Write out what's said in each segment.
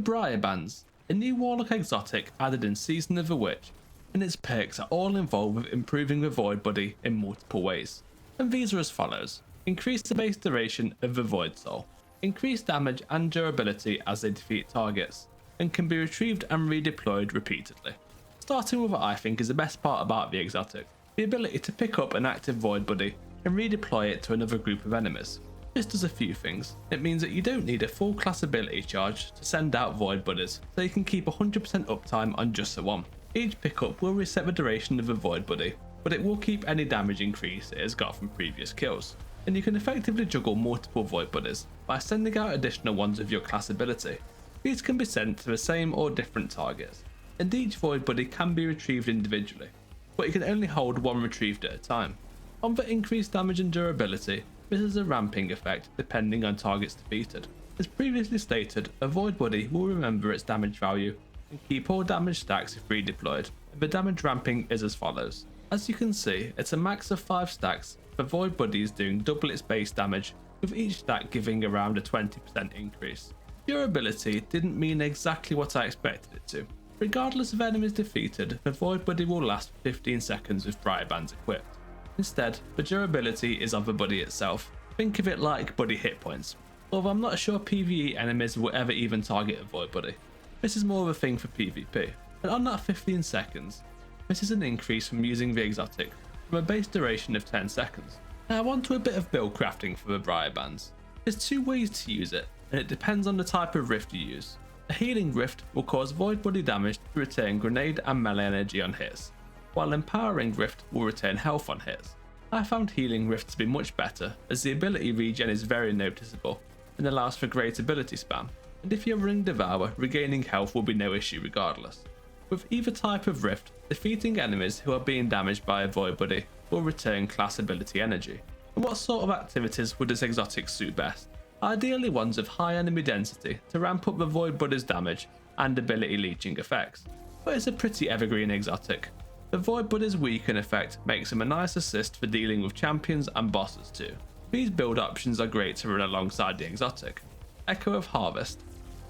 Briarbinds, a new Warlock exotic added in Season of the Witch, and its perks are all involved with improving the Void Buddy in multiple ways. And these are as follows: increase the base duration of the Void Soul, increase damage and durability as they defeat targets, and can be retrieved and redeployed repeatedly. Starting with what I think is the best part about the exotic, the ability to pick up an active Void Buddy and redeploy it to another group of enemies. This does a few things. It means that you don't need a full class ability charge to send out Void Buddies, so you can keep 100% uptime on just the one. Each pickup will reset the duration of the Void Buddy, but it will keep any damage increase it has got from previous kills. And you can effectively juggle multiple Void Buddies by sending out additional ones of your class ability. These can be sent to the same or different targets, and each Void Buddy can be retrieved individually, but you can only hold one retrieved at a time. On the increased damage and durability, this is a ramping effect depending on targets defeated. As previously stated, a Void Buddy will remember its damage value and keep all damage stacks if redeployed. The damage ramping is as follows. As you can see, it's a max of 5 stacks for Void Buddies doing double its base damage, with each stack giving around a 20% increase. Durability didn't mean exactly what I expected it to. Regardless of enemies defeated, the Void Buddy will last 15 seconds with Briarbinds equipped. Instead, the durability is of the buddy itself. Think of it like buddy hit points, although I'm not sure PvE enemies will ever even target a Void Buddy. This is more of a thing for PvP, and on that 15 seconds, this is an increase from using the exotic from a base duration of 10 seconds. Now on to a bit of build crafting for the Briarbinds. There's 2 ways to use it, and it depends on the type of rift you use. A healing rift will cause Void Buddy damage to return grenade and melee energy on hits, while empowering rift will return health on hits. I found healing rift to be much better, as the ability regen is very noticeable and allows for great ability spam, and if you're Ring Devour, regaining health will be no issue regardless. With either type of rift, defeating enemies who are being damaged by a Void Buddy will return class ability energy. And what sort of activities would this exotic suit best? Ideally ones of high enemy density to ramp up the Void Buddy's damage and ability leeching effects, but it's a pretty evergreen exotic. The Void Buddy's weaken effect makes him a nice assist for dealing with champions and bosses too. These build options are great to run alongside the exotic. Echo of Harvest.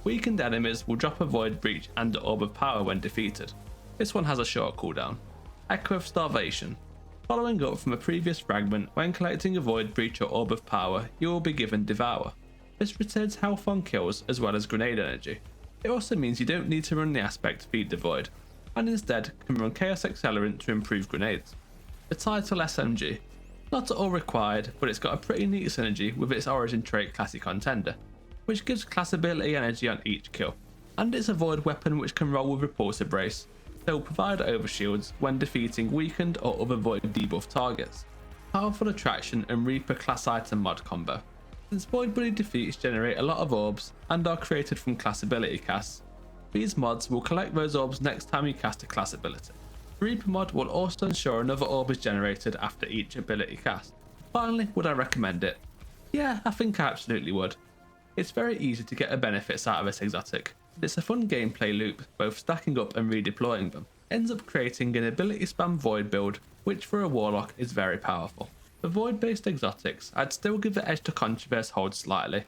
Weakened enemies will drop a Void Breach and Orb of Power when defeated. This one has a short cooldown. Echo of Starvation. Following up from a previous fragment, when collecting a Void Breach or Orb of Power, you will be given Devour. This returns health on kills as well as grenade energy. It also means you don't need to run the aspect Feed the Void, and instead can run Chaos Accelerant to improve grenades. The title SMG. Not at all required, but it's got a pretty neat synergy with its origin trait Classy Contender, which gives class ability energy on each kill, and it's a Void weapon which can roll with Repulsor Brace, so will provide overshields when defeating weakened or other Void debuff targets. Powerful Attraction and Reaper class item mod combo. Since Void Buddy defeats generate a lot of orbs and are created from class ability casts, these mods will collect those orbs next time you cast a class ability. The Reaper mod will also ensure another orb is generated after each ability cast. Finally, would I recommend it? Yeah, I think I absolutely would. It's very easy to get the benefits out of this exotic. It's a fun gameplay loop, both stacking up and redeploying them. Ends up creating an ability spam Void build, which for a Warlock is very powerful. For Void based exotics, I'd still give the edge to Controverse hold slightly,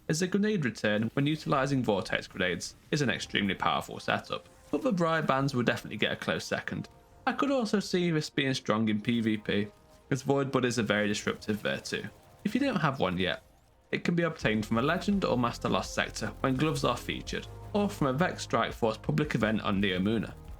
as the grenade return when utilising Vortex grenades is an extremely powerful setup, but the Briarbinds will definitely get a close second. I could also see this being strong in PvP, as Void Buddies are very disruptive there too. If you don't have one yet, it can be obtained from a Legend or Master Lost sector when gloves are featured, or from a Vex Strike Force public event on Neomuna.